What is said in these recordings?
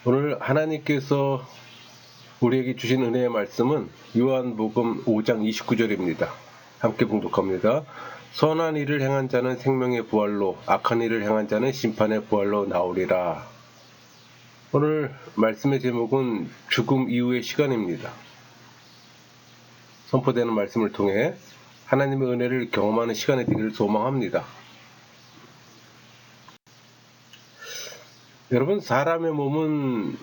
오늘 하나님께서 우리에게 주신 은혜의 말씀은 요한복음 5장 29절입니다. 함께 봉독합니다. 선한 일을 행한 자는 생명의 부활로, 악한 일을 행한 자는 심판의 부활로 나오리라. 오늘 말씀의 제목은 죽음 이후의 시간입니다. 선포되는 말씀을 통해 하나님의 은혜를 경험하는 시간이 되기를 소망합니다. 여러분, 사람의 몸은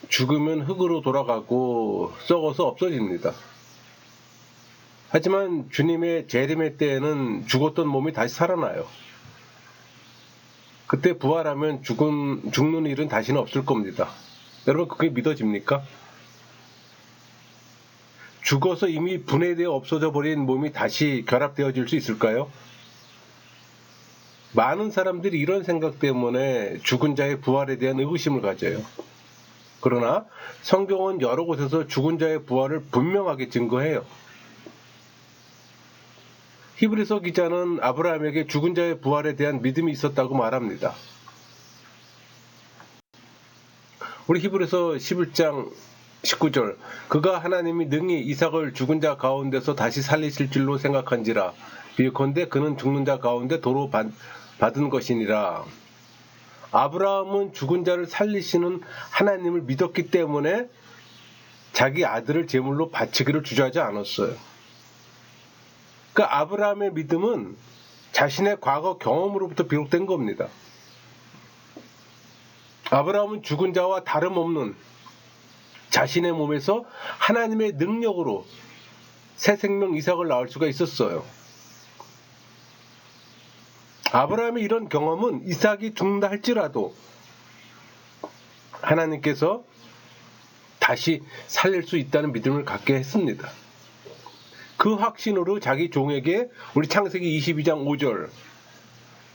죽으면 흙으로 돌아가고 썩어서 없어집니다. 하지만 주님의 재림의 때에는 죽었던 몸이 다시 살아나요. 그때 부활하면 죽는 일은 다시는 없을 겁니다. 여러분, 그게 믿어집니까? 죽어서 이미 분해되어 없어져 버린 몸이 다시 결합되어질 수 있을까요? 많은 사람들이 이런 생각 때문에 죽은 자의 부활에 대한 의구심을 가져요. 그러나 성경은 여러 곳에서 죽은 자의 부활을 분명하게 증거해요. 히브리서 기자는 아브라함에게 죽은 자의 부활에 대한 믿음이 있었다고 말합니다. 우리 히브리서 11장 19절, 그가 하나님이 능히 이삭을 죽은 자 가운데서 다시 살리실 줄로 생각한지라, 비컨대 그는 죽는 자 가운데 도로 받은 것이니라. 아브라함은 죽은 자를 살리시는 하나님을 믿었기 때문에 자기 아들을 제물로 바치기를 주저하지 않았어요. 그러니까 아브라함의 믿음은 자신의 과거 경험으로부터 비롯된 겁니다. 아브라함은 죽은 자와 다름없는 자신의 몸에서 하나님의 능력으로 새 생명 이삭을 낳을 수가 있었어요. 아브라함의 이런 경험은 이삭이 죽는다 할지라도 하나님께서 다시 살릴 수 있다는 믿음을 갖게 했습니다. 그 확신으로 자기 종에게, 우리 창세기 22장 5절,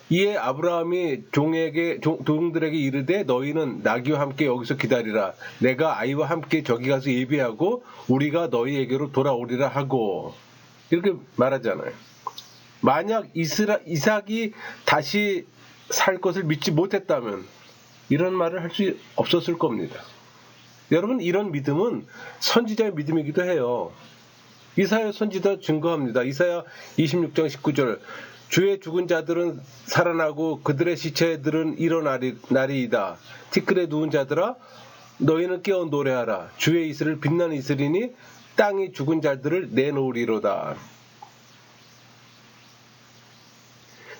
이에 아브라함이 종들에게 이르되 너희는 나귀와 함께 여기서 기다리라. 내가 아이와 함께 저기 가서 예비하고 우리가 너희에게로 돌아오리라 하고, 이렇게 말하잖아요. 만약 이삭이 다시 살 것을 믿지 못했다면 이런 말을 할 수 없었을 겁니다. 여러분, 이런 믿음은 선지자의 믿음이기도 해요. 이사야 선지자 증거합니다. 이사야 26장 19절, 주의 죽은 자들은 살아나고 그들의 시체들은 일어나리이다. 티끌에 누운 자들아, 너희는 깨어 노래하라. 주의 이슬을 빛나는 이슬이니 땅이 죽은 자들을 내놓으리로다.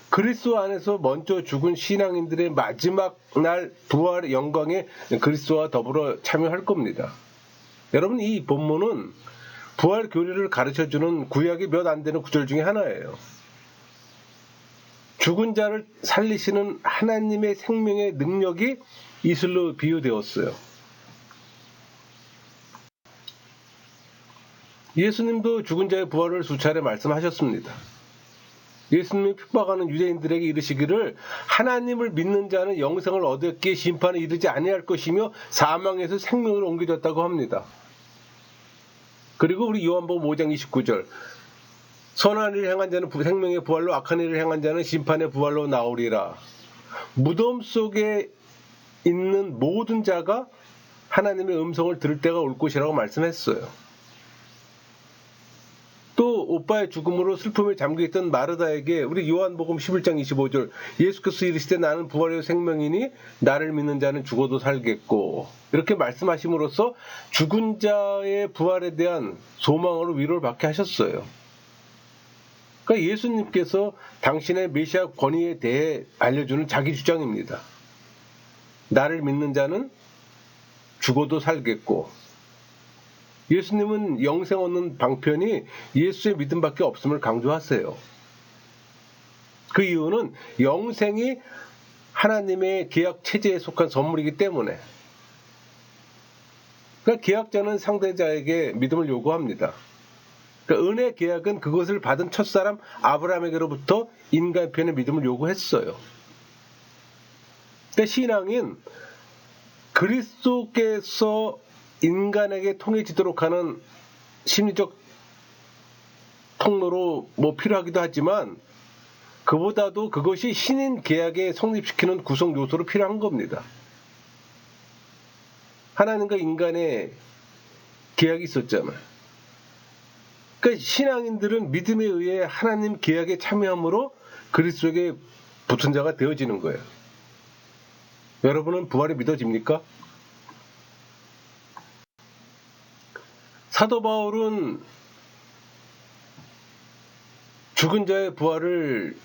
그리스도 안에서 먼저 죽은 신앙인들의 마지막 날 부활의 영광에 그리스도와 더불어 참여할 겁니다. 여러분, 이 본문은 부활 교리를 가르쳐주는 구약의 몇 안 되는 구절 중에 하나예요. 죽은 자를 살리시는 하나님의 생명의 능력이 이슬로 비유되었어요. 예수님도 죽은 자의 부활을 수차례 말씀하셨습니다. 예수님이 핍박하는 유대인들에게 이르시기를 하나님을 믿는 자는 영생을 얻었기에 심판에 이르지 아니할 것이며 사망에서 생명으로 옮겨졌다고 합니다. 그리고 우리 요한복음 5장 29절, 선한 일을 행한 자는 생명의 부활로, 악한 일을 행한 자는 심판의 부활로 나오리라. 무덤 속에 있는 모든 자가 하나님의 음성을 들을 때가 올 것이라고 말씀했어요. 또 오빠의 죽음으로 슬픔에 잠겨있던 마르다에게 우리 요한복음 11장 25절, 예수께서 이르시되 나는 부활의 생명이니 나를 믿는 자는 죽어도 살겠고, 이렇게 말씀하심으로써 죽은 자의 부활에 대한 소망으로 위로를 받게 하셨어요. 그러니까 예수님께서 당신의 메시아 권위에 대해 알려주는 자기 주장입니다. 나를 믿는 자는 죽어도 살겠고, 예수님은 영생 얻는 방편이 예수의 믿음밖에 없음을 강조하세요. 그 이유는 영생이 하나님의 계약 체제에 속한 선물이기 때문에. 그러니까 계약자는 상대자에게 믿음을 요구합니다. 그러니까 은혜 계약은 그것을 받은 첫사람 아브라함에게로부터 인간편의 믿음을 요구했어요. 그러니까 신앙인 그리스도께서 인간에게 통해지도록 하는 심리적 통로로 필요하기도 하지만, 그보다도 그것이 신인 계약에 성립시키는 구성 요소로 필요한 겁니다. 하나님과 인간의 계약이 있었잖아요. 그러니까 신앙인들은 믿음에 의해 하나님 계약에 참여함으로 그리스도에게 붙은 자가 되어지는 거예요. 여러분은 부활이 믿어집니까? 사도 바울은 죽은 자의 부활을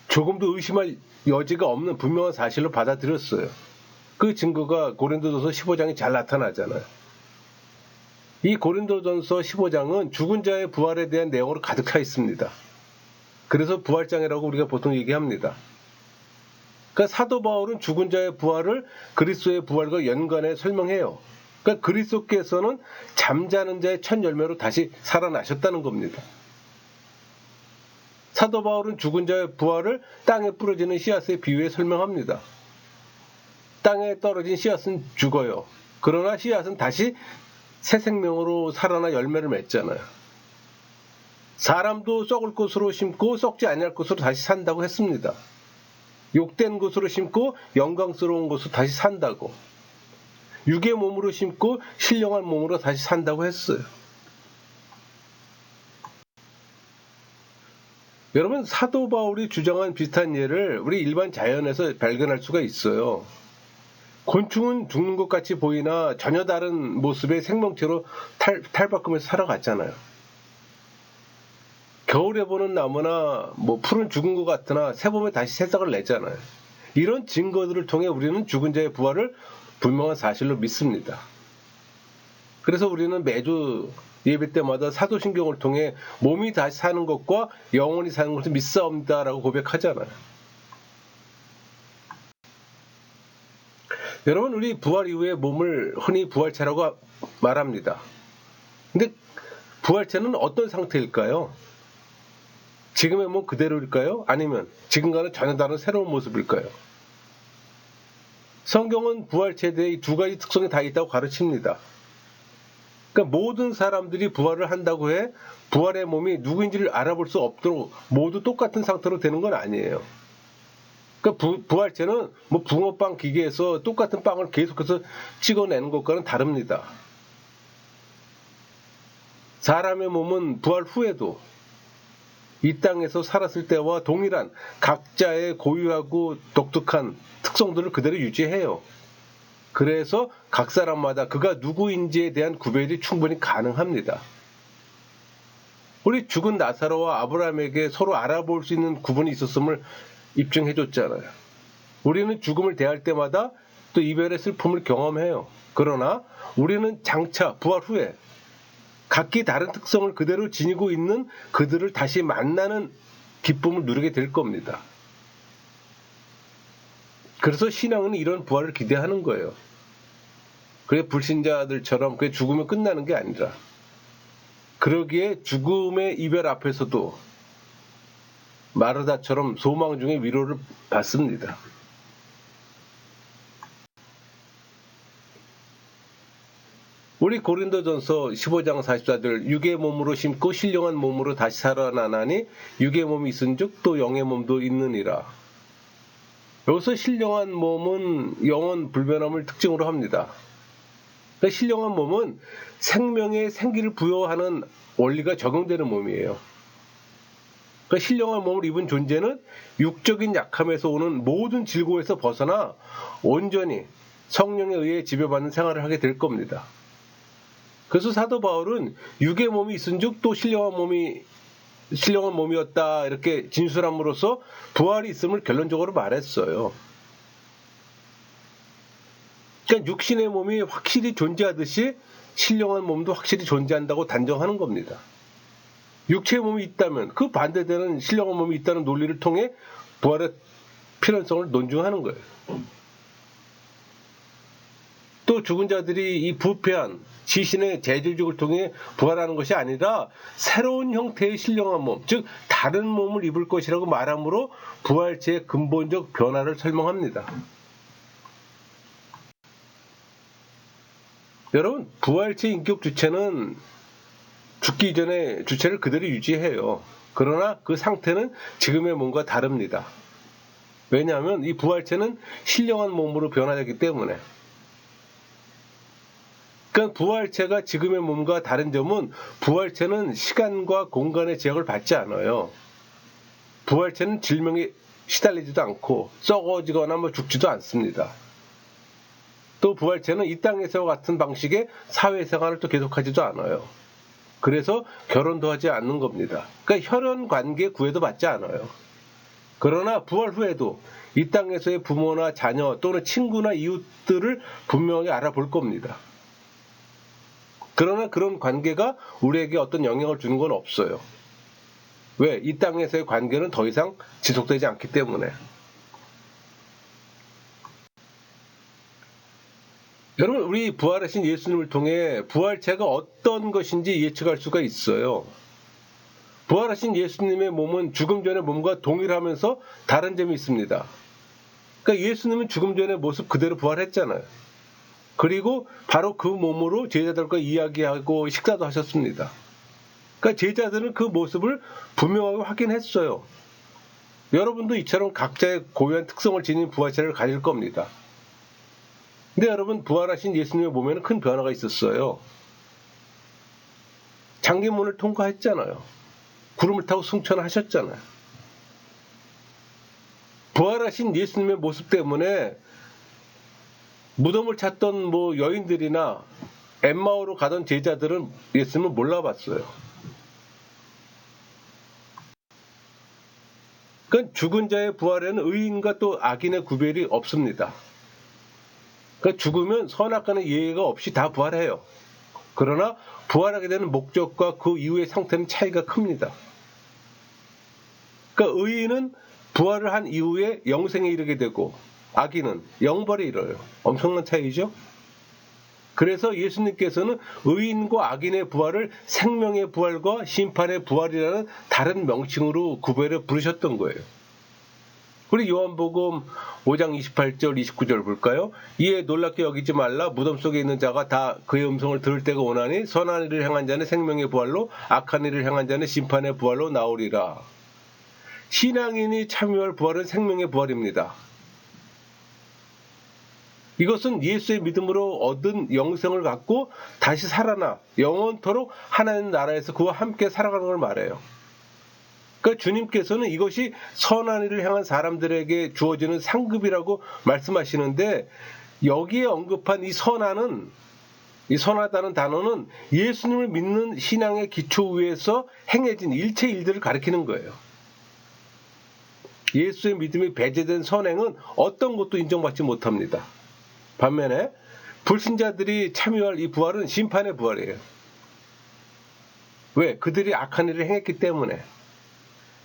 조금도 의심할 여지가 없는 분명한 사실로 받아들였어요. 그 증거가 고린도전서 15장에 잘 나타나잖아요. 이 고린도전서 15장은 죽은 자의 부활에 대한 내용으로 가득 차 있습니다. 그래서 부활장이라고 우리가 보통 얘기합니다. 그러니까 사도 바울은 죽은 자의 부활을 그리스도의 부활과 연관해 설명해요. 그러니까 그리스도께서는 잠자는 자의 첫 열매로 다시 살아나셨다는 겁니다. 사도 바울은 죽은 자의 부활을 땅에 뿌려지는 씨앗에 비유해 설명합니다. 땅에 떨어진 씨앗은 죽어요. 그러나 씨앗은 다시 새 생명으로 살아나 열매를 맺잖아요. 사람도 썩을 것으로 심고 썩지 아니할 것으로 다시 산다고 했습니다. 욕된 것으로 심고 영광스러운 것으로 다시 산다고. 육의 몸으로 심고 신령한 몸으로 다시 산다고 했어요. 여러분, 사도 바울이 주장한 비슷한 예를 우리 일반 자연에서 발견할 수가 있어요. 곤충은 죽는 것 같이 보이나 전혀 다른 모습의 생명체로 탈바꿈해서 살아갔잖아요. 겨울에 보는 나무나 풀은 죽은 것 같으나 새봄에 다시 새싹을 내잖아요. 이런 증거들을 통해 우리는 죽은 자의 부활을 분명한 사실로 믿습니다. 그래서 우리는 매주 예배 때마다 사도신경을 통해 몸이 다시 사는 것과 영혼이 사는 것을 믿사옵니다라고 고백하잖아요. 여러분, 우리 부활 이후의 몸을 흔히 부활체라고 말합니다. 근데 부활체는 어떤 상태일까요? 지금의 몸 그대로일까요? 아니면 지금과는 전혀 다른 새로운 모습일까요? 성경은 부활체에 대해 이 두 가지 특성이 다 있다고 가르칩니다. 그러니까 모든 사람들이 부활을 한다고 해 부활의 몸이 누구인지를 알아볼 수 없도록 모두 똑같은 상태로 되는 건 아니에요. 그러니까 부활체는 붕어빵 기계에서 똑같은 빵을 계속해서 찍어내는 것과는 다릅니다. 사람의 몸은 부활 후에도 이 땅에서 살았을 때와 동일한 각자의 고유하고 독특한 특성들을 그대로 유지해요. 그래서 각 사람마다 그가 누구인지에 대한 구별이 충분히 가능합니다. 우리 죽은 나사로와 아브라함에게 서로 알아볼 수 있는 구분이 있었음을 입증해줬잖아요. 우리는 죽음을 대할 때마다 또 이별의 슬픔을 경험해요. 그러나 우리는 장차 부활 후에 각기 다른 특성을 그대로 지니고 있는 그들을 다시 만나는 기쁨을 누리게 될 겁니다. 그래서 신앙은 이런 부활을 기대하는 거예요. 그게 불신자들처럼 그게 죽으면 끝나는 게 아니라, 그러기에 죽음의 이별 앞에서도 마르다처럼 소망 중에 위로를 받습니다. 우리 고린도전서 15장 44절, 육의 몸으로 심고 신령한 몸으로 다시 살아나나니 육의 몸이 있은즉 또 영의 몸도 있느니라. 여기서 신령한 몸은 영원 불변함을 특징으로 합니다. 그러니까 신령한 몸은 생명에 생기를 부여하는 원리가 적용되는 몸이에요. 그러니까 신령한 몸을 입은 존재는 육적인 약함에서 오는 모든 질고에서 벗어나 온전히 성령에 의해 지배받는 생활을 하게 될 겁니다. 그래서 사도 바울은 육의 몸이 있은즉 또 신령한 몸이었다 이렇게 진술함으로써 부활이 있음을 결론적으로 말했어요. 그러니까 육신의 몸이 확실히 존재하듯이 신령한 몸도 확실히 존재한다고 단정하는 겁니다. 육체의 몸이 있다면 그 반대되는 신령한 몸이 있다는 논리를 통해 부활의 필연성을 논증하는 거예요. 또 죽은 자들이 이 부패한 시신의 재조직을 통해 부활하는 것이 아니라 새로운 형태의 신령한 몸, 즉 다른 몸을 입을 것이라고 말하므로 부활체의 근본적 변화를 설명합니다. 여러분, 부활체 인격 주체는 죽기 전에 주체를 그대로 유지해요. 그러나 그 상태는 지금의 몸과 다릅니다. 왜냐하면 이 부활체는 신령한 몸으로 변화되기 때문에. 그러니까 부활체가 지금의 몸과 다른 점은 부활체는 시간과 공간의 제약을 받지 않아요. 부활체는 질병에 시달리지도 않고 썩어지거나 죽지도 않습니다. 또 부활체는 이 땅에서와 같은 방식의 사회생활을 또 계속하지도 않아요. 그래서 결혼도 하지 않는 겁니다. 그러니까 혈연 관계 구애도 받지 않아요. 그러나 부활 후에도 이 땅에서의 부모나 자녀 또는 친구나 이웃들을 분명히 알아볼 겁니다. 그러나 그런 관계가 우리에게 어떤 영향을 주는 건 없어요. 왜? 이 땅에서의 관계는 더 이상 지속되지 않기 때문에. 여러분, 우리 부활하신 예수님을 통해 부활체가 어떤 것인지 예측할 수가 있어요. 부활하신 예수님의 몸은 죽음 전의 몸과 동일하면서 다른 점이 있습니다. 그러니까 예수님은 죽음 전의 모습 그대로 부활했잖아요. 그리고 바로 그 몸으로 제자들과 이야기하고 식사도 하셨습니다. 그러니까 제자들은 그 모습을 분명하게 확인했어요. 여러분도 이처럼 각자의 고유한 특성을 지닌 부활체를 가질 겁니다. 근데 여러분, 부활하신 예수님의 몸에는 큰 변화가 있었어요. 장기문을 통과했잖아요. 구름을 타고 승천하셨잖아요. 부활하신 예수님의 모습 때문에 무덤을 찾던 여인들이나 엠마오로 가던 제자들은 예수님을 몰라봤어요. 그러니까 죽은 자의 부활에는 의인과 또 악인의 구별이 없습니다. 그러니까 죽으면 선악간의 예외가 없이 다 부활해요. 그러나 부활하게 되는 목적과 그 이후의 상태는 차이가 큽니다. 그러니까 의인은 부활을 한 이후에 영생에 이르게 되고 악인은 영벌에 이르러요. 엄청난 차이죠. 그래서 예수님께서는 의인과 악인의 부활을 생명의 부활과 심판의 부활이라는 다른 명칭으로 구별해 부르셨던 거예요. 우리 요한복음 5장 28절 29절 볼까요? 이에 놀랍게 여기지 말라. 무덤 속에 있는 자가 다 그의 음성을 들을 때가 오나니 선한 일을 행한 자는 생명의 부활로 악한 일을 행한 자는 심판의 부활로 나오리라. 신앙인이 참여할 부활은 생명의 부활입니다. 이것은 예수의 믿음으로 얻은 영생을 갖고 다시 살아나 영원토록 하나님 나라에서 그와 함께 살아가는 걸 말해요. 그러니까 주님께서는 이것이 선한 일을 향한 사람들에게 주어지는 상급이라고 말씀하시는데, 여기에 언급한 이 선하다는 단어는 예수님을 믿는 신앙의 기초 위에서 행해진 일체 일들을 가리키는 거예요. 예수의 믿음이 배제된 선행은 어떤 것도 인정받지 못합니다. 반면에 불신자들이 참여할 이 부활은 심판의 부활이에요. 왜? 그들이 악한 일을 행했기 때문에.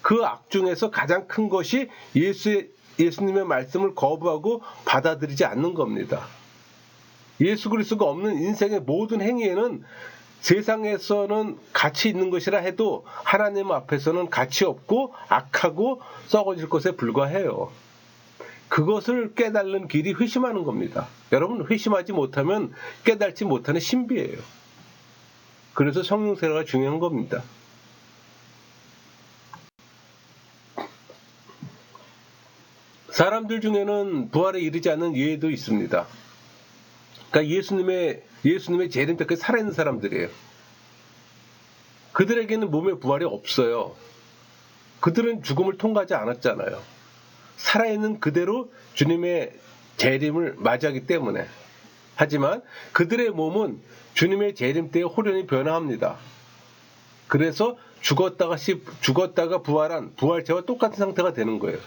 그 악 중에서 가장 큰 것이 예수님의 말씀을 거부하고 받아들이지 않는 겁니다. 예수 그리스도가 없는 인생의 모든 행위에는 세상에서는 가치 있는 것이라 해도 하나님 앞에서는 가치 없고 악하고 썩어질 것에 불과해요. 그것을 깨달는 길이 회심하는 겁니다. 여러분, 회심하지 못하면 깨달지 못하는 신비예요. 그래서 성령 세례가 중요한 겁니다. 사람들 중에는 부활에 이르지 않는 예도 있습니다. 그러니까 예수님의 재림 때까지 살아있는 사람들이에요. 그들에게는 몸의 부활이 없어요. 그들은 죽음을 통과하지 않았잖아요. 살아있는 그대로 주님의 재림을 맞이하기 때문에. 하지만 그들의 몸은 주님의 재림 때에 호련히 변화합니다. 그래서 죽었다가 부활한 부활체와 똑같은 상태가 되는 거예요.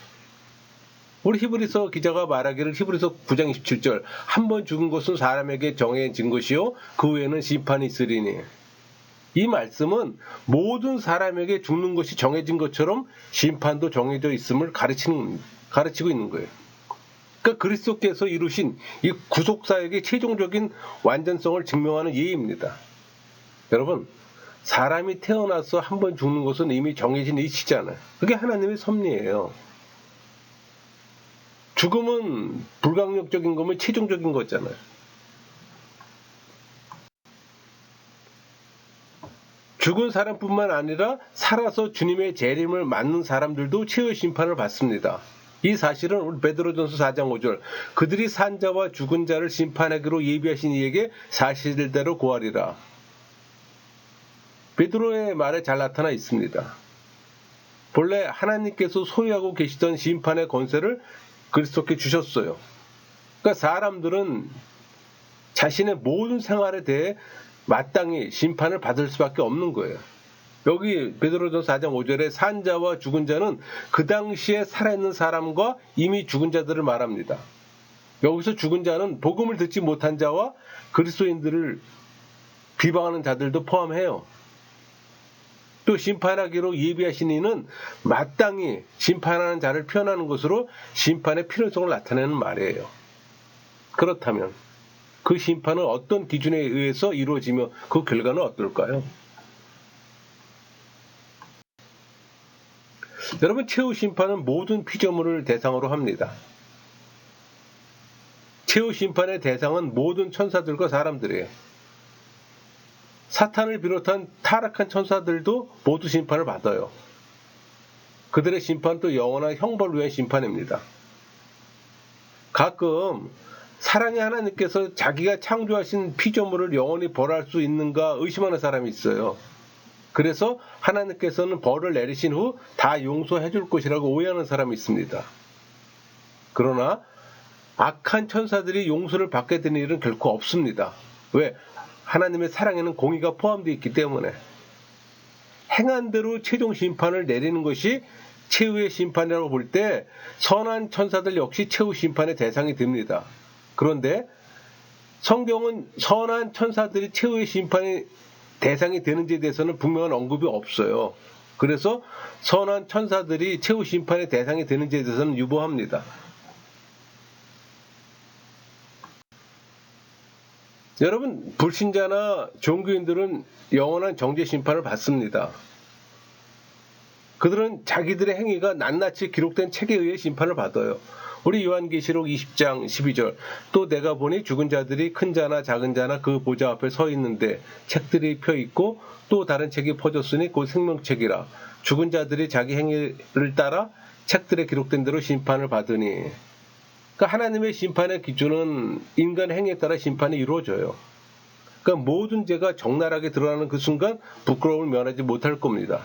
우리 히브리서 기자가 말하기를 히브리서 9장 27절 한 번 죽은 것은 사람에게 정해진 것이요 그 후에는 심판이 있으리니. 이 말씀은 모든 사람에게 죽는 것이 정해진 것처럼 심판도 정해져 있음을 가르치고 있는 거예요. 그러니까 그리스도께서 이루신 이 구속사역의 최종적인 완전성을 증명하는 예입니다. 여러분, 사람이 태어나서 한 번 죽는 것은 이미 정해진 이치잖아요. 그게 하나님의 섭리예요. 죽음은 불강력적인 거면 최종적인 거잖아요. 죽은 사람뿐만 아니라 살아서 주님의 재림을 맞는 사람들도 최후의 심판을 받습니다. 이 사실은 우리 베드로전서 4장 5절 그들이 산 자와 죽은 자를 심판하기로 예비하신 이에게 사실대로 고하리라. 베드로의 말에 잘 나타나 있습니다. 본래 하나님께서 소유하고 계시던 심판의 권세를 그리스도께 주셨어요. 그러니까 사람들은 자신의 모든 생활에 대해 마땅히 심판을 받을 수밖에 없는 거예요. 여기 베드로전서 4장 5절에 산 자와 죽은 자는 그 당시에 살아있는 사람과 이미 죽은 자들을 말합니다. 여기서 죽은 자는 복음을 듣지 못한 자와 그리스도인들을 비방하는 자들도 포함해요. 또 심판하기로 예비하신 이는 마땅히 심판하는 자를 표현하는 것으로 심판의 필요성을 나타내는 말이에요. 그렇다면 그 심판은 어떤 기준에 의해서 이루어지며 그 결과는 어떨까요? 여러분, 최후 심판은 모든 피조물을 대상으로 합니다. 최후 심판의 대상은 모든 천사들과 사람들이에요. 사탄을 비롯한 타락한 천사들도 모두 심판을 받아요. 그들의 심판은 또 영원한 형벌을 위한 심판입니다. 가끔 사랑의 하나님께서 자기가 창조하신 피조물을 영원히 벌할 수 있는가 의심하는 사람이 있어요. 그래서 하나님께서는 벌을 내리신 후 다 용서해 줄 것이라고 오해하는 사람이 있습니다. 그러나 악한 천사들이 용서를 받게 되는 일은 결코 없습니다. 왜? 하나님의 사랑에는 공의가 포함되어 있기 때문에. 행한 대로 최종 심판을 내리는 것이 최후의 심판이라고 볼 때 선한 천사들 역시 최후 심판의 대상이 됩니다. 그런데 성경은 선한 천사들이 최후의 심판의 대상이 되는지에 대해서는 분명한 언급이 없어요. 그래서 선한 천사들이 최후 심판의 대상이 되는지에 대해서는 유보합니다. 여러분, 불신자나 종교인들은 영원한 정죄 심판을 받습니다. 그들은 자기들의 행위가 낱낱이 기록된 책에 의해 심판을 받아요. 우리 요한계시록 20장 12절 또 내가 보니 죽은 자들이 큰 자나 작은 자나 그 보좌 앞에 서 있는데 책들이 펴 있고 또 다른 책이 퍼졌으니 곧 생명책이라. 죽은 자들이 자기 행위를 따라 책들에 기록된 대로 심판을 받으니. 그러니까 하나님의 심판의 기준은 인간 행위에 따라 심판이 이루어져요. 그러니까 모든 죄가 적나라하게 드러나는 그 순간 부끄러움을 면하지 못할 겁니다.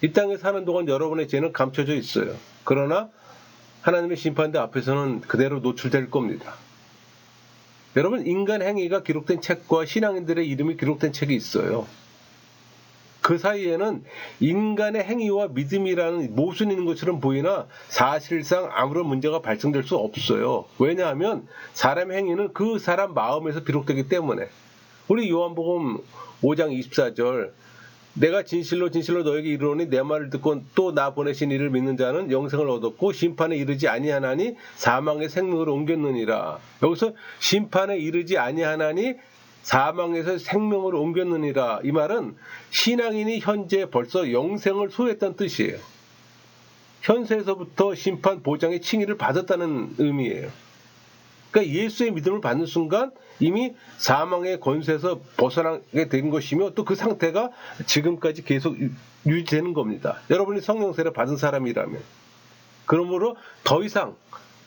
이 땅에 사는 동안 여러분의 죄는 감춰져 있어요. 그러나 하나님의 심판대 앞에서는 그대로 노출될 겁니다. 여러분, 인간 행위가 기록된 책과 신앙인들의 이름이 기록된 책이 있어요. 그 사이에는 인간의 행위와 믿음이라는 모순이 있는 것처럼 보이나 사실상 아무런 문제가 발생될 수 없어요. 왜냐하면 사람의 행위는 그 사람 마음에서 비록되기 때문에. 우리 요한복음 5장 24절 내가 진실로 진실로 너에게 이르노니 내 말을 듣고 또 나 보내신 이를 믿는 자는 영생을 얻었고 심판에 이르지 아니하나니 사망의 생명으로 옮겼느니라. 여기서 심판에 이르지 아니하나니 사망에서 생명으로 옮겼느니라. 이 말은 신앙인이 현재 벌써 영생을 소유했다는 뜻이에요. 현세에서부터 심판 보장의 칭의를 받았다는 의미예요. 그러니까 예수의 믿음을 받는 순간 이미 사망의 권세에서 벗어나게 된 것이며 또 그 상태가 지금까지 계속 유지되는 겁니다. 여러분이 성령세를 받은 사람이라면. 그러므로 더 이상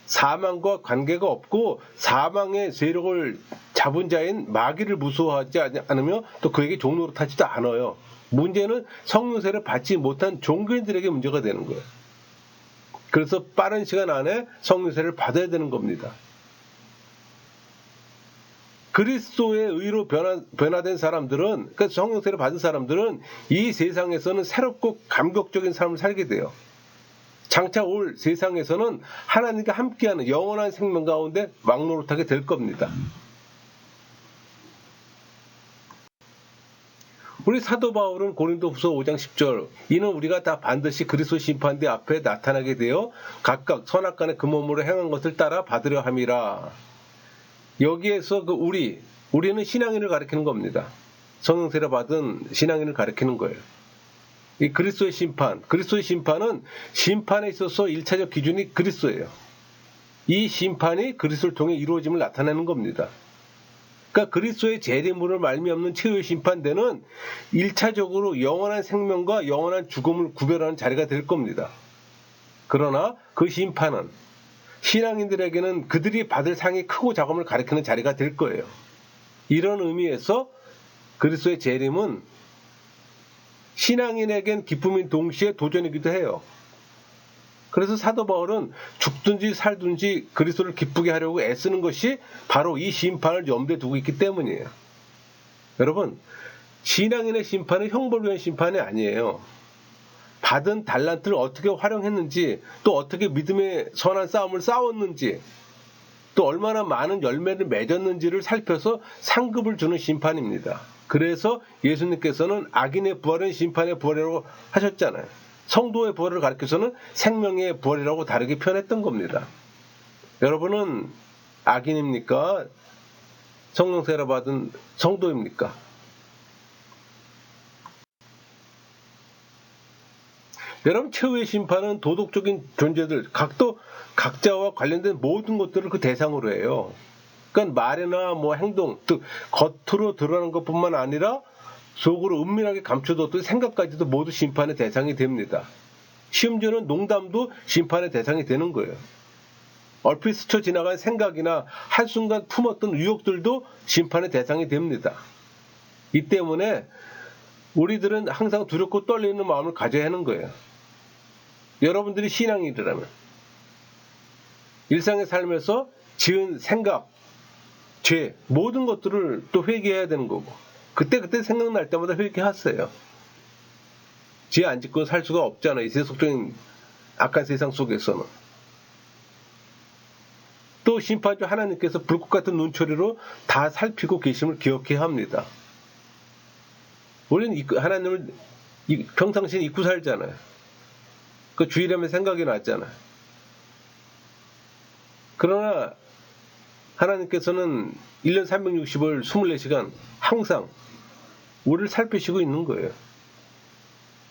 사망과 관계가 없고 사망의 세력을 잡은 자인 마귀를 무서워하지 않으며 또 그에게 종로로 타지도 않아요. 문제는 성령세를 받지 못한 종교인들에게 문제가 되는 거예요. 그래서 빠른 시간 안에 성령세를 받아야 되는 겁니다. 그리스도의 의로 변화된 사람들은, 그러니까 성령세를 받은 사람들은 이 세상에서는 새롭고 감격적인 삶을 살게 돼요. 장차 올 세상에서는 하나님과 함께하는 영원한 생명 가운데 막노릇하게 될 겁니다. 우리 사도 바울은 고린도후서 5장 10절 이는 우리가 다 반드시 그리스도 심판대 앞에 나타나게 되어 각각 선악간의 그 몸으로 행한 것을 따라 받으려 함이라. 여기에서 우리는 신앙인을 가리키는 겁니다. 성령세를 받은 신앙인을 가리키는 거예요. 이 그리스도의 심판은 심판에 있어서 1차적 기준이 그리스도예요. 이 심판이 그리스도를 통해 이루어짐을 나타내는 겁니다. 그러니까 그리스도의 재림으로 말미암는 최후의 심판대는 1차적으로 영원한 생명과 영원한 죽음을 구별하는 자리가 될 겁니다. 그러나 그 심판은 신앙인들에게는 그들이 받을 상이 크고 작음을 가리키는 자리가 될 거예요. 이런 의미에서 그리스도의 재림은 신앙인에겐 기쁨인 동시에 도전이기도 해요. 그래서 사도 바울은 죽든지 살든지 그리스도를 기쁘게 하려고 애쓰는 것이 바로 이 심판을 염두에 두고 있기 때문이에요. 여러분, 신앙인의 심판은 형벌을 위한 심판이 아니에요. 받은 달란트를 어떻게 활용했는지, 또 어떻게 믿음의 선한 싸움을 싸웠는지, 또 얼마나 많은 열매를 맺었는지를 살펴서 상급을 주는 심판입니다. 그래서 예수님께서는 악인의 부활은 심판의 부활이라고 하셨잖아요. 성도의 부활을 가리켜서는 생명의 부활이라고 다르게 표현했던 겁니다. 여러분은 악인입니까? 성령세례 받은 성도입니까? 여러분, 최후의 심판은 도덕적인 존재들, 각자와 관련된 모든 것들을 그 대상으로 해요. 그러니까 말이나 행동, 즉 겉으로 드러나는 것뿐만 아니라 속으로 은밀하게 감춰뒀던 생각까지도 모두 심판의 대상이 됩니다. 심지어는 농담도 심판의 대상이 되는 거예요. 얼핏 스쳐 지나간 생각이나 한순간 품었던 의욕들도 심판의 대상이 됩니다. 이 때문에 우리들은 항상 두렵고 떨리는 마음을 가져야 하는 거예요. 여러분들이 신앙인이라면 일상의 삶에서 지은 생각, 죄, 모든 것들을 또 회개해야 되는 거고, 그때 생각날 때마다 회개하세요. 죄 안 짓고 살 수가 없잖아요. 이 세속적인 악한 세상 속에서는. 또 심판주 하나님께서 불꽃 같은 눈초리로 다 살피고 계심을 기억해야 합니다. 우리는 하나님을 평상시에 잊고 살잖아요. 그 주일하면 생각이 났잖아요. 그러나 하나님께서는 1년 360일 24시간 항상 우리를 살피시고 있는 거예요.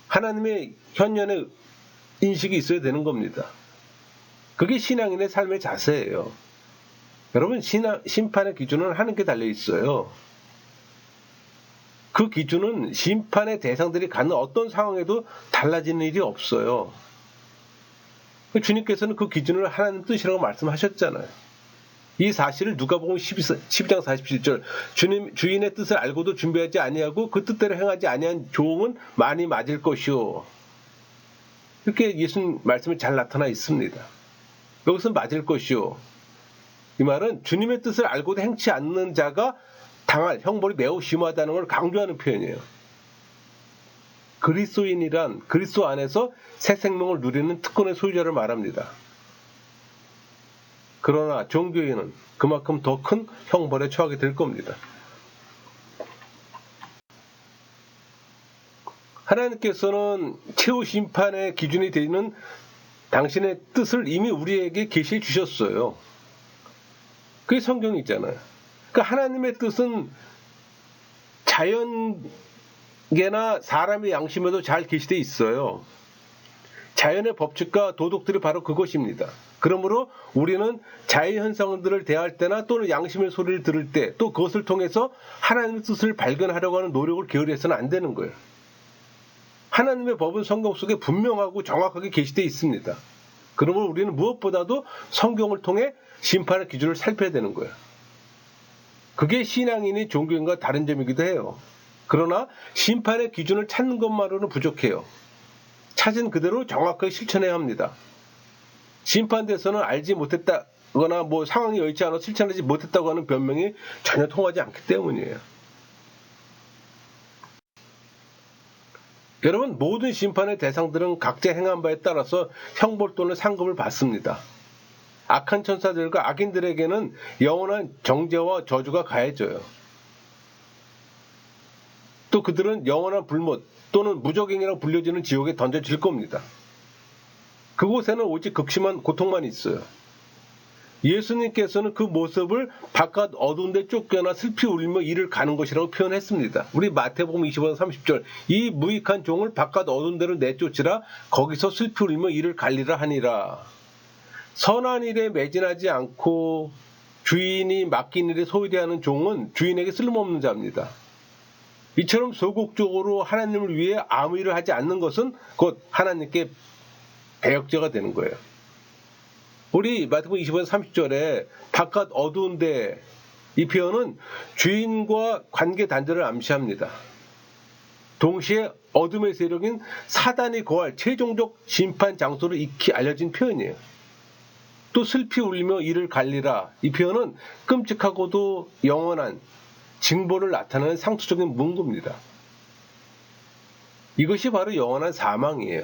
하나님의 현면의 인식이 있어야 되는 겁니다. 그게 신앙인의 삶의 자세예요. 여러분, 심판의 기준은 하나님께 달려 있어요. 그 기준은 심판의 대상들이 갖는 어떤 상황에도 달라지는 일이 없어요. 주님께서는 그 기준을 하나님 뜻이라고 말씀하셨잖아요. 이 사실을 누가복음 12장 47절, 주인의 뜻을 알고도 준비하지 아니하고 그 뜻대로 행하지 아니한 종은 많이 맞을 것이요. 이렇게 예수님 말씀이 잘 나타나 있습니다. 여기서 맞을 것이요. 이 말은 주님의 뜻을 알고도 행치 않는 자가 당할 형벌이 매우 심하다는 걸 강조하는 표현이에요. 그리스도인이란 그리스도 안에서 새 생명을 누리는 특권의 소유자를 말합니다. 그러나 종교인은 그만큼 더 큰 형벌에 처하게 될 겁니다. 하나님께서는 최후 심판의 기준이 되는 당신의 뜻을 이미 우리에게 계시해 주셨어요. 그게 성경이 있잖아요. 그러니까 하나님의 뜻은 자연계나 사람의 양심에도 잘 계시되어 있어요. 자연의 법칙과 도덕들이 바로 그것입니다. 그러므로 우리는 자연현상들을 대할 때나 또는 양심의 소리를 들을 때 또 그것을 통해서 하나님의 뜻을 발견하려고 하는 노력을 게으리해서는 안 되는 거예요. 하나님의 법은 성경 속에 분명하고 정확하게 게시되어 있습니다. 그러므로 우리는 무엇보다도 성경을 통해 심판의 기준을 살펴야 되는 거예요. 그게 신앙인이 종교인과 다른 점이기도 해요. 그러나 심판의 기준을 찾는 것만으로는 부족해요. 찾은 그대로 정확하게 실천해야 합니다. 심판대에서는 알지 못했다거나 상황이 여의치 않아 실천하지 못했다고 하는 변명이 전혀 통하지 않기 때문이에요. 여러분, 모든 심판의 대상들은 각자 행한 바에 따라서 형벌 또는 상급을 받습니다. 악한 천사들과 악인들에게는 영원한 정죄와 저주가 가해져요. 또 그들은 영원한 불못 또는 무적행이라고 불려지는 지옥에 던져질 겁니다. 그곳에는 오직 극심한 고통만 있어요. 예수님께서는 그 모습을 바깥 어두운 데 쫓겨나 슬피 울며 이를 가는 것이라고 표현했습니다. 우리 마태복음 25장 30절, 이 무익한 종을 바깥 어두운 데로 내쫓으라, 거기서 슬피 울며 이를 갈리라 하니라. 선한 일에 매진하지 않고 주인이 맡긴 일에 소홀히하는 종은 주인에게 쓸모없는 자입니다. 이처럼 소극적으로 하나님을 위해 아무 일을 하지 않는 것은 곧 하나님께 배역자가 되는 거예요. 우리 마태복음 25장 30절에 바깥 어두운데, 이 표현은 죄인과 관계 단절을 암시합니다. 동시에 어둠의 세력인 사단이 거할 최종적 심판 장소로 익히 알려진 표현이에요. 또 슬피 울며 이를 갈리라, 이 표현은 끔찍하고도 영원한 징벌을 나타내는 상투적인 문구입니다. 이것이 바로 영원한 사망이에요.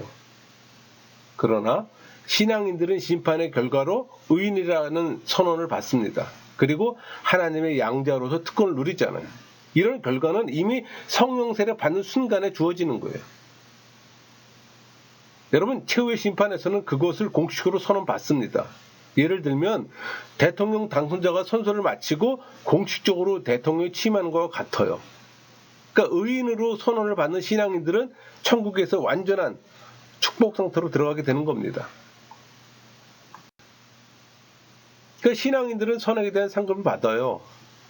그러나 신앙인들은 심판의 결과로 의인이라는 선언을 받습니다. 그리고 하나님의 양자로서 특권을 누리잖아요. 이런 결과는 이미 성령 세례 받는 순간에 주어지는 거예요. 여러분, 최후의 심판에서는 그것을 공식으로 선언받습니다. 예를 들면 대통령 당선자가 선거를 마치고 공식적으로 대통령에 취임하는 것과 같아요. 그러니까 의인으로 선언을 받는 신앙인들은 천국에서 완전한 축복 상태로 들어가게 되는 겁니다. 그러니까 신앙인들은 선행에 대한 상급을 받아요.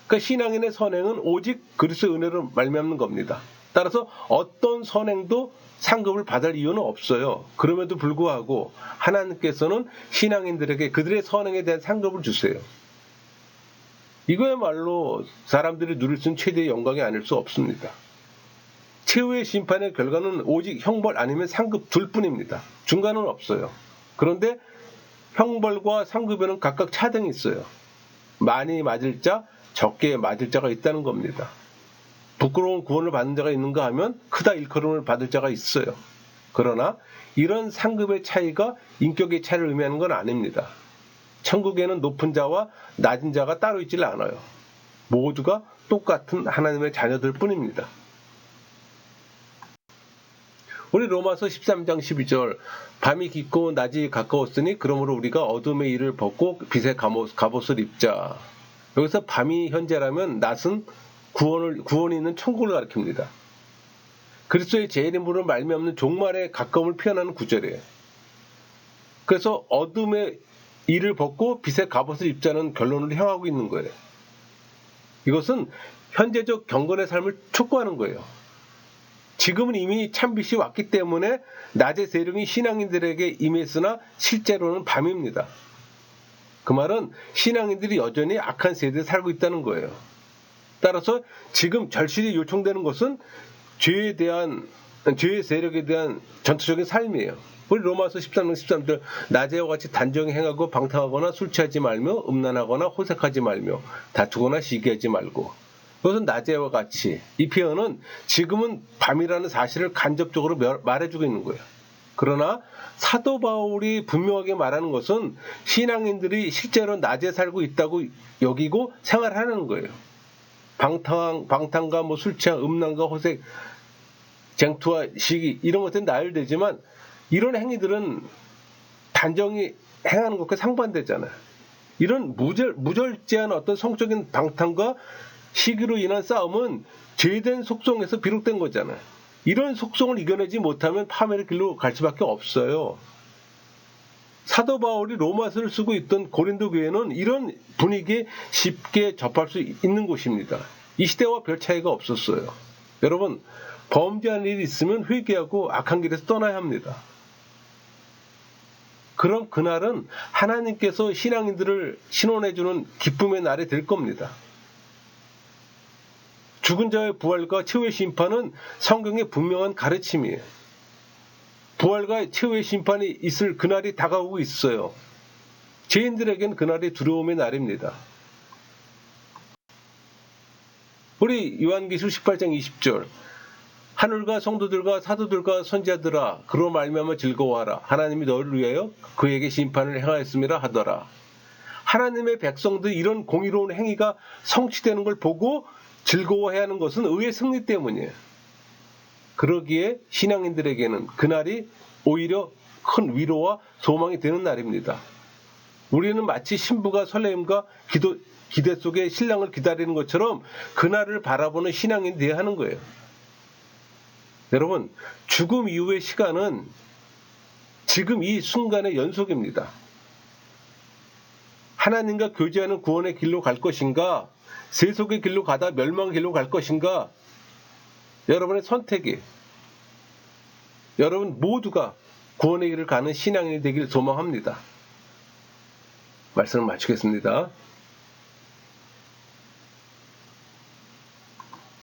그러니까 신앙인의 선행은 오직 그리스도의 은혜로 말미암는 겁니다. 따라서 어떤 선행도 상급을 받을 이유는 없어요. 그럼에도 불구하고 하나님께서는 신앙인들에게 그들의 선행에 대한 상급을 주세요. 이거야말로 사람들이 누릴 수 있는 최대의 영광이 아닐 수 없습니다. 최후의 심판의 결과는 오직 형벌 아니면 상급 둘 뿐입니다. 중간은 없어요. 그런데 형벌과 상급에는 각각 차등이 있어요. 많이 맞을 자, 적게 맞을 자가 있다는 겁니다. 부끄러운 구원을 받는 자가 있는가 하면 크다 일컬음을 받을 자가 있어요. 그러나 이런 상급의 차이가 인격의 차이를 의미하는 건 아닙니다. 천국에는 높은 자와 낮은 자가 따로 있질 않아요. 모두가 똑같은 하나님의 자녀들 뿐입니다. 우리 로마서 13장 12절, 밤이 깊고 낮이 가까웠으니 그러므로 우리가 어둠의 일을 벗고 빛의 갑옷을 입자. 여기서 밤이 현재라면 낮은 구원이 있는 천국을 가리킵니다. 그리스도의 재림으로 말미암는 종말의 가까움을 표현하는 구절이에요. 그래서 어둠의 일을 벗고 빛의 갑옷을 입자는 결론을 향하고 있는 거예요. 이것은 현재적 경건의 삶을 촉구하는 거예요. 지금은 이미 참빛이 왔기 때문에 낮의 세력이 신앙인들에게 임했으나 실제로는 밤입니다. 그 말은 신앙인들이 여전히 악한 세대에 살고 있다는 거예요. 따라서 지금 절실히 요청되는 것은 죄의 세력에 대한 전투적인 삶이에요. 우리 로마서 13장 13절, 낮에와 같이 단정히 행하고 방탕하거나 술 취하지 말며 음란하거나 호색하지 말며 다투거나 시기하지 말고. 그것은 낮에와 같이, 이 표현은 지금은 밤이라는 사실을 간접적으로 말해주고 있는 거예요. 그러나 사도 바울이 분명하게 말하는 것은 신앙인들이 실제로 낮에 살고 있다고 여기고 생활하는 거예요. 방탕과 술 취한 음란과 호색, 쟁투와 시기, 이런 것들은 나열되지만 이런 행위들은 단정히 행하는 것과 상반되잖아요. 이런 무절제한 어떤 성적인 방탕과 시기로 인한 싸움은 죄된 속성에서 비롯된 거잖아요. 이런 속성을 이겨내지 못하면 파멸의 길로 갈 수밖에 없어요. 사도 바울이 로마서를 쓰고 있던 고린도 교회는 이런 분위기에 쉽게 접할 수 있는 곳입니다. 이 시대와 별 차이가 없었어요. 여러분, 범죄한 일이 있으면 회개하고 악한 길에서 떠나야 합니다. 그럼 그날은 하나님께서 신앙인들을 신원해주는 기쁨의 날이 될 겁니다. 죽은 자의 부활과 최후의 심판은 성경의 분명한 가르침이에요. 부활과 최후의 심판이 있을 그날이 다가오고 있어요. 죄인들에겐 그날이 두려움의 날입니다. 우리 요한계시록 18장 20절, 하늘과 성도들과 사도들과 선지자들아 그로 말미암아 즐거워하라. 하나님이 너를 위하여 그에게 심판을 행하였음이라 하더라. 하나님의 백성들이 이런 공의로운 행위가 성취되는 걸 보고 즐거워해야 하는 것은 의의 승리 때문이에요. 그러기에 신앙인들에게는 그날이 오히려 큰 위로와 소망이 되는 날입니다. 우리는 마치 신부가 설렘과 기대 속에 신랑을 기다리는 것처럼 그날을 바라보는 신앙인이 되어야 하는 거예요. 여러분, 죽음 이후의 시간은 지금 이 순간의 연속입니다. 하나님과 교제하는 구원의 길로 갈 것인가, 세속의 길로 가다 멸망의 길로 갈 것인가, 여러분의 선택이, 여러분 모두가 구원의 길을 가는 신앙인이 되길 소망합니다. 말씀을 마치겠습니다.